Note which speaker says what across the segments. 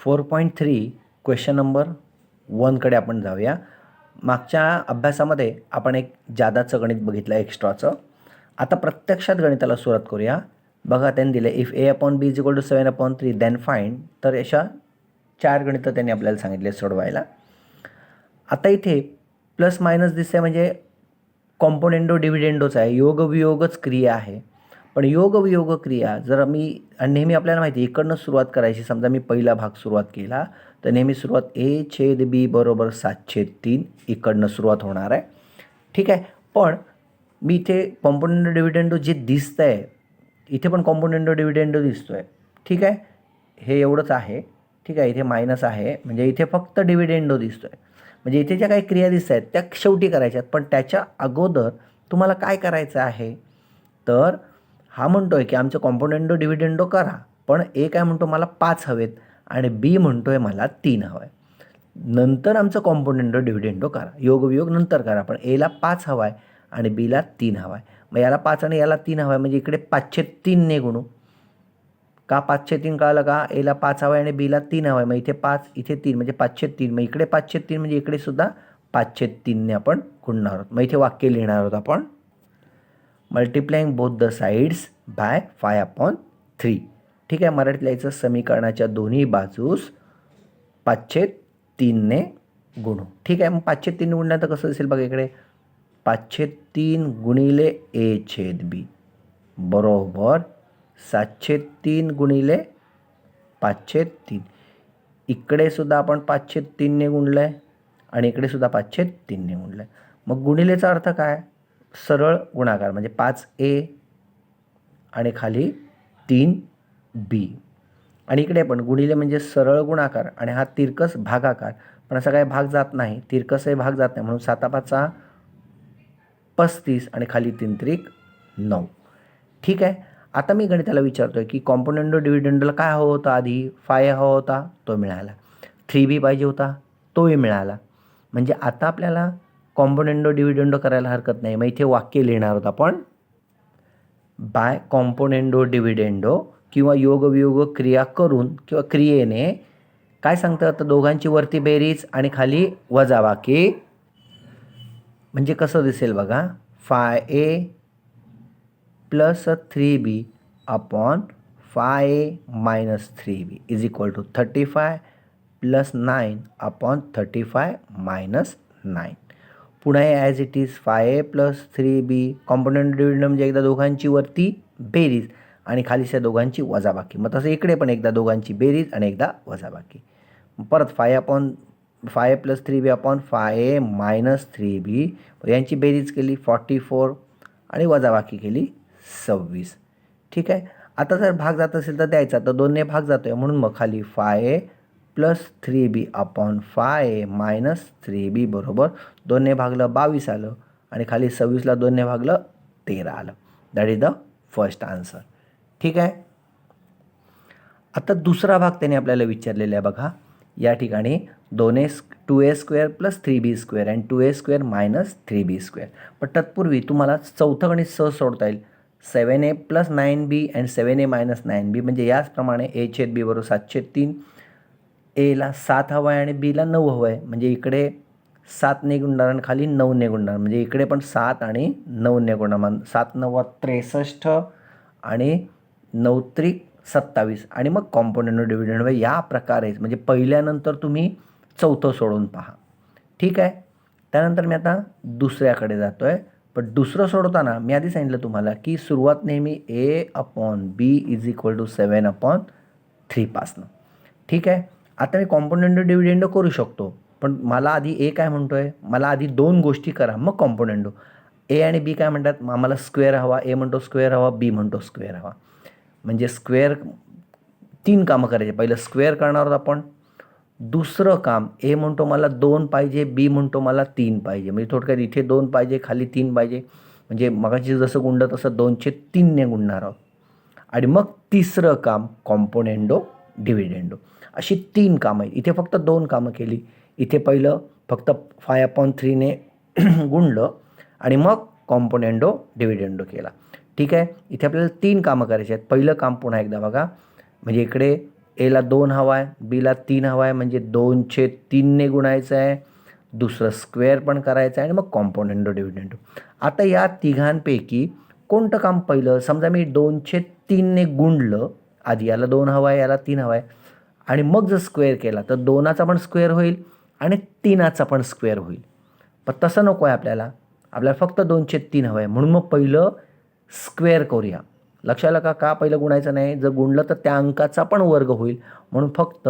Speaker 1: 4.3 question number 1कडे आपण जाऊया. मागच्या अभ्यासामध्ये आपण एक जादाचं गणित बघितलं एक्स्ट्राचं. आता प्रत्यक्षात गणिताला सुरुवात करूया. बघा त्यांनी दिले इफ a/b = 7/3 देन फाइंड. तर अशा 4 गणितं त्यांनी आपल्याला सांगितले सोडवायला. आता इथे प्लस मायनस दिसते म्हणजे कॉम्पोनेंडो डिव्हिडेंडोच आहे, योगवियोगच क्रिया आहे. पण योगवियोग क्रिया जर मी नेहमी आपल्याला माहिती इकडनं सुरुवात करायची. समजा मी पहिला भाग सुरुवात केला तर नेहमी सुरुवात a/b = 7/3 इकडनं सुरुवात होणार आहे. ठीक आहे. पण मी इथे कॉम्पोनेंडो डिव्हिडेंडो जे दिसतं आहे इथे पण कॉम्पोनेंडो डिव्हिडेंडो दिसतो आहे. ठीक आहे. हे एवढंच आहे. ठीक आहे. इथे मायनस आहे म्हणजे इथे फक्त डिव्हिडेंडो दिसतो आहे. म्हणजे इथे ज्या काही क्रिया दिसत आहेत त्या शेवटी करायच्या आहेत. पण त्याच्या अगोदर तुम्हाला काय करायचं आहे तर हा म्हणतो आहे की आमचं कॉम्पोनेंडो डिव्हिडेंडो करा. पण ए काय म्हणतो मला 5 हवेत आणि बी म्हणतो आहे मला 3 हवं आहे. नंतर आमचं कॉम्पोनेंडो डिव्हिडेंडो करा, योगवियोग नंतर करा. पण एला 5 हवा आहे आणि बीला 3 हवा आहे. मग याला 5 आणि याला 3 हवा आहे म्हणजे इकडे 5/3 गुणू. का 5/3 कळालं का? एला 5 हवा आहे आणि बीला 3 हवा आहे. मग इथे 5 इथे 3 म्हणजे 5/3. मग इकडे 5/3 म्हणजे इकडे सुद्धा 5/3 आपण गुणणार आहोत. मग इथे वाक्य लिहिणार आहोत आपण multiplying both the sides by 5/3. ठीक आहे. मराठीत लिहायचं समीकरणाच्या दोन्ही बाजूस 5/3 गुणू. ठीक आहे. मग 5/3 गुणलं तर कसं दिसेल बघा इकडे 5/3 गुणिले a/b बरोबर 7/3 गुणिले 5/3. इकडे सुद्धा आपण 5/3 गुणलं आहे आणि इकडे सुद्धा 5/3 गुणलं आहे. मग गुणिलेचा अर्थ काय? सरळ गुणाकार म्हणजे 5a आणि खाली 3b. आणि इकडे पण गुणिले म्हणजे सरळ गुणाकार आणि हा तिरकस भागाकार. पण असा काही भाग जात नाही, तिरकसही भाग जात नाही म्हणून 7×5 = 35 आणि खाली 3 त्रिक 9. ठीक आहे. आता मी गणिताला विचारतोय की कॉम्पोनेंडो डिव्हिडेंडोला काय हवं होतं आधी? 5 हवा होता तो मिळाला. 3b पाहिजे होता तोही मिळाला. म्हणजे आता आपल्याला कॉम्पोनेंडो डिव्हिडेंडो करायला हरकत नाही. मग इथे वाक्य लिहिणार आहोत आपण बाय कॉम्पोनेंडो डिव्हिडेंडो किंवा योगवियोग क्रिया करून किंवा क्रियेने काय सांगतं तर दोघांची वरती बेरीज आणि खाली वजाबाकी. म्हणजे कसं दिसेल बघा 5a + 3b upon 5a - 3b = 35 + 9 upon 35 - 9. पुन्हा as it is 5a + 3b componendo dividendo म्हणजे एकदा दोघांची वरती बेरीज आणि खालीच्या दोघांची वजाबाकी. मग तसं इकडे पण एकदा दोघांची बेरीज आणि एकदा वजाबाकी. परत 5a + 3b upon 5a - 3b यांची बेरीज केली 44 आणि वजाबाकी केली 26. ठीक आहे. आता जर भाग जात असेल तर द्यायचा, तर 2ने भाग जातो आहे म्हणून मग खाली 5a + 3b upon 5a - 3b बरोबर 2ने भागलं 22 आलं आणि खाली 26ला 2ने भागलं 13 आलं. That is the first answer. ठीक आहे. आता दुसरा भाग त्याने आपल्याला विचारलेला आहे बघा. या ठिकाणी 2a² + 3b² आणि 2a² - 3b². पण तत्पूर्वी तुम्हाला चौथं गणित सहज सोडता येईल. 7a + 9b आणि 7a - 9b म्हणजे याचप्रमाणे a/b = 7/3. एला 7 हवा आहे आणि बीला 9 हवं आहे म्हणजे इकडे 7ने गुणणार आणि खाली 9ने गुणणार म्हणजे इकडे पण 7 आणि 9ने गुणणार. 7×9 = 63 आणि 9 त्रिक 27 आणि मग कॉम्पोनेंडो डिव्हिडेंड या प्रकारे म्हणजे पहिल्यानंतर तुम्ही चौथं सोडून पहा. ठीक आहे. त्यानंतर मी आता दुसऱ्याकडे जातो आहे. पण दुसरं सोडवताना मी आधी सांगितलं तुम्हाला की सुरुवात नेहमी a/b = 7/3 पासनं. ठीक आहे. आता मी कॉम्पोनेंडो डिव्हिडेंडो करू शकतो पण मला आधी ए काय म्हणतो आहे मला आधी 2 गोष्टी करा मग कॉम्पोनेंडो. ए आणि बी काय म्हणतात आम्हाला स्क्वेअर हवा. ए म्हणतो स्क्वेअर हवा, बी म्हणतो स्क्वेअर हवा. म्हणजे स्क्वेअर 3 कामं करायचे. पहिलं स्क्वेअर करणार आहोत आपण. दुसरं काम ए म्हणतो मला 2 पाहिजे, बी म्हणतो मला 3 पाहिजे. म्हणजे थोडक्यात इथे 2 पाहिजे खाली 3 पाहिजे. म्हणजे मगाशी जसं गुणलं तसं 2/3 गुणणार आहोत. आणि मग तिसरं काम कॉम्पोनेंडो डिव्हिडेंडो. अशी 3 कामं आहेत. इथे फक्त 2 कामं केली. इथे पहिलं फक्त 5/3ने गुणलं आणि मग कॉम्पोनेंडो डिव्हिडेंडो केला. ठीक आहे. इथे आपल्याला 3 कामं करायची आहेत. पहिलं काम पुन्हा एकदा बघा म्हणजे इकडे एला 2 हवा आहे, बीला 3 हवा आहे, म्हणजे 2/3ने गुणायचं आहे, दुसरं स्क्वेअर पण करायचं आहे आणि मग कॉम्पोनेंडो डिव्हिडेंडो. आता या तिघांपैकी कोणतं काम पहिलं? समजा मी 2/3ने गुणलं, आधी याला 2 हवा आहे, याला 3 हवा आहे, आणि मग जर स्क्वेअर केला तर 2चा पण स्क्वेअर होईल आणि 3चा पण स्क्वेअर होईल. पण तसं नको आहे आपल्याला फक्त 2/3 हवं आहे. म्हणून मग पहिलं स्क्वेअर करूया. लक्षात आलं का पहिलं गुणायचं नाही? जर गुणलं तर त्या अंकाचा पण वर्ग होईल. म्हणून फक्त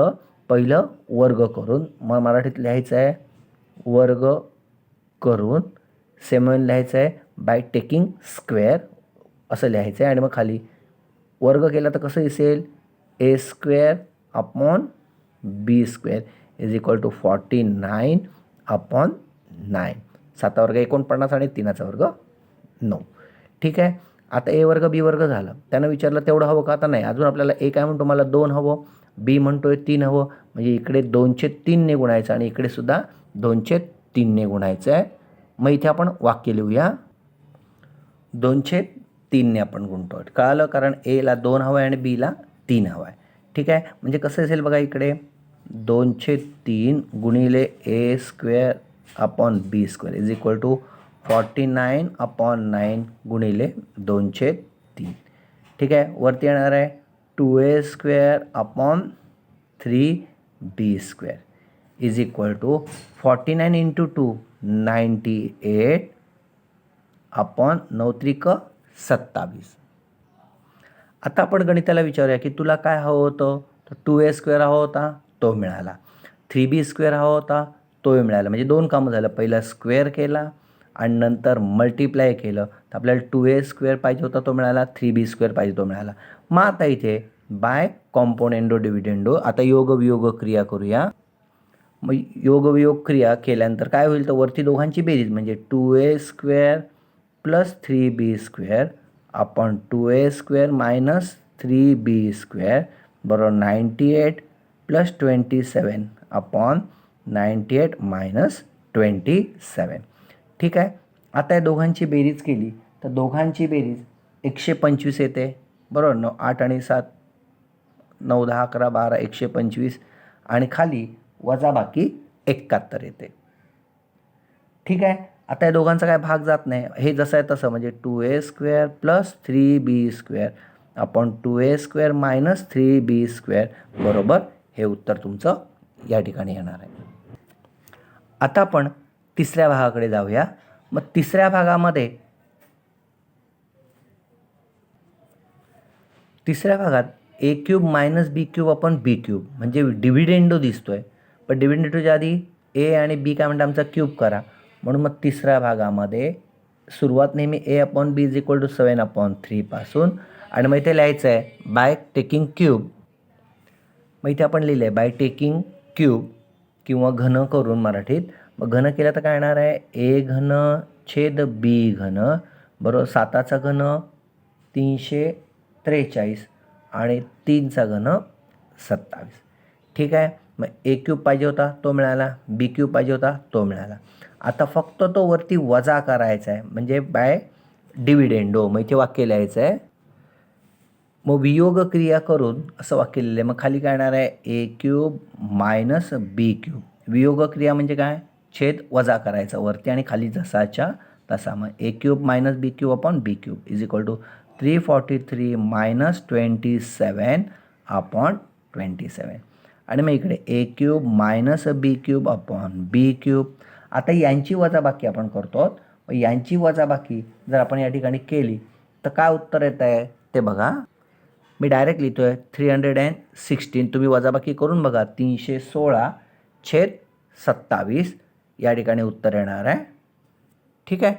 Speaker 1: पहिलं वर्ग करून, मग मराठीत लिहायचं आहे वर्ग करून, सेमन लिहायचं आहे बाय टेकिंग स्क्वेअर असं लिहायचं आहे. आणि मग खाली वर्ग केला तर कसं दिसेल? A square upon b square is equal to 49 upon 9. 7 वर्ग 49 आणि 3चा वर्ग 9. ठीक आहे. आता ए वर्ग बी वर्ग झालं. त्यानं विचारलं तेवढं हवं का? आता नाही, अजून आपल्याला ए काय म्हणतो, मला 2 हवं, बी म्हणतोय 3 हवं, म्हणजे इकडे 2/3ने गुणायचं आणि इकडे सुद्धा 2/3ने गुणायचं आहे. मग इथे आपण वाक्य लिहूया, 2/3ने आपण गुणतो. कळालं? कारण एला 2 हवं आहे आणि बीला 3 हवं आहे. ठीक आहे. म्हणजे कसं असेल बघा, इकडे 2/3 गुणिले a square upon b square is equal to 49 upon 9 गुणिले 2/3. ठीक आहे. वरती येणार आहे 2a square upon 3b square is equal to 49 into 2 98 अपॉन 9 त्रिक 27. आता आपण गणिताला विचारूया की तुला काय हवं होतं? तर 2a स्क्वेअर हवा होता, तो मिळाला. 3b स्क्वेअर हवा होता, तोही मिळाला. म्हणजे 2 कामं झालं. पहिला स्क्वेअर केला आणि नंतर मल्टिप्लाय केलं, तर आपल्याला 2a स्क्वेअर पाहिजे होता, तो मिळाला. 3b स्क्वेअर पाहिजे, तो मिळाला. मग आता इथे बाय कॉम्पोनेंडो डिव्हिडेंडो आता योगवियोग क्रिया करूया. मग योगवियोग क्रिया केल्यानंतर काय होईल? तर वरती दोघांची बेरीज म्हणजे 2a square plus 3b square upon 2a square minus 3b square बरोबर 98 प्लस 27 अपॉन 98 मायनस 27. ठीक आहे. आता या दोघांची बेरीज केली तर दोघांची बेरीज 125 येते, बरोबर. 8 आणि 7 9 10 11 12 125 आणि खाली वजाबाकी 71 येते. ठीक आहे. आता या दोघांचा काय भाग जात नाही, हे जसं आहे तसं, म्हणजे 2a square plus 3b square upon 2a square minus 3b square बरोबर हे उत्तर तुमचं या ठिकाणी येणार आहे. आता आपण तिसऱ्या भागाकडे जाऊया. मग तिसऱ्या भागामध्ये तिसऱ्या भागात ए cube minus b cube upon b cube म्हणजे डिव्हिडेंडो दिसतोय. पण डिव्हिडेंडोच्या आधी ए आणि बी काय म्हणतात आमचा क्यूब करा. म्हणून मग तिसऱ्या भागामध्ये सुरुवात नेहमी a upon b is equal to 7/3 पासून, आणि मग इथे लिहायचं आहे बाय टेकिंग क्यूब. मग इथे आपण लिहिलं आहे बाय टेकिंग क्यूब किंवा घन करून मराठीत. मग घन केलं तर काय येणार आहे? ए घन छेद बी घन बरोबर 7चा घन 343 आणि 3चा घन 27. ठीक आहे. मग ए क्यूब पाहिजे होता, तो मिळाला. बी क्यूब पाहिजे होता, तो मिळाला. आता फक्त तो वरती वजा करायचा आहे, म्हणजे बाय डिव्हिडेंडो. मग इथे वाक्य लिहायचं आहे, मग वियोग क्रिया करून असं वाक्य लिहिलं आहे. मग खाली काय येणार आहे? ए क्यूब मायनस बी क्यूब. वियोग क्रिया म्हणजे काय? छेद वजा करायचा वरती आणि खाली जसाच्या तसा. मग a cube minus b cube upon b cube is equal to 343 minus 27 upon 27. आणि मग इकडे a cube minus b cube upon b cube. आता यांची वजाबाकी आपण करतो. मग यांची वजाबाकी जर आपण या ठिकाणी केली तर काय उत्तर येत आहे ते बघा. मी डायरेक्ट लिहितो आहे 316. तुम्ही वजाबाकी करून बघा. 316/27 या ठिकाणी उत्तर येणार आहे. ठीक आहे.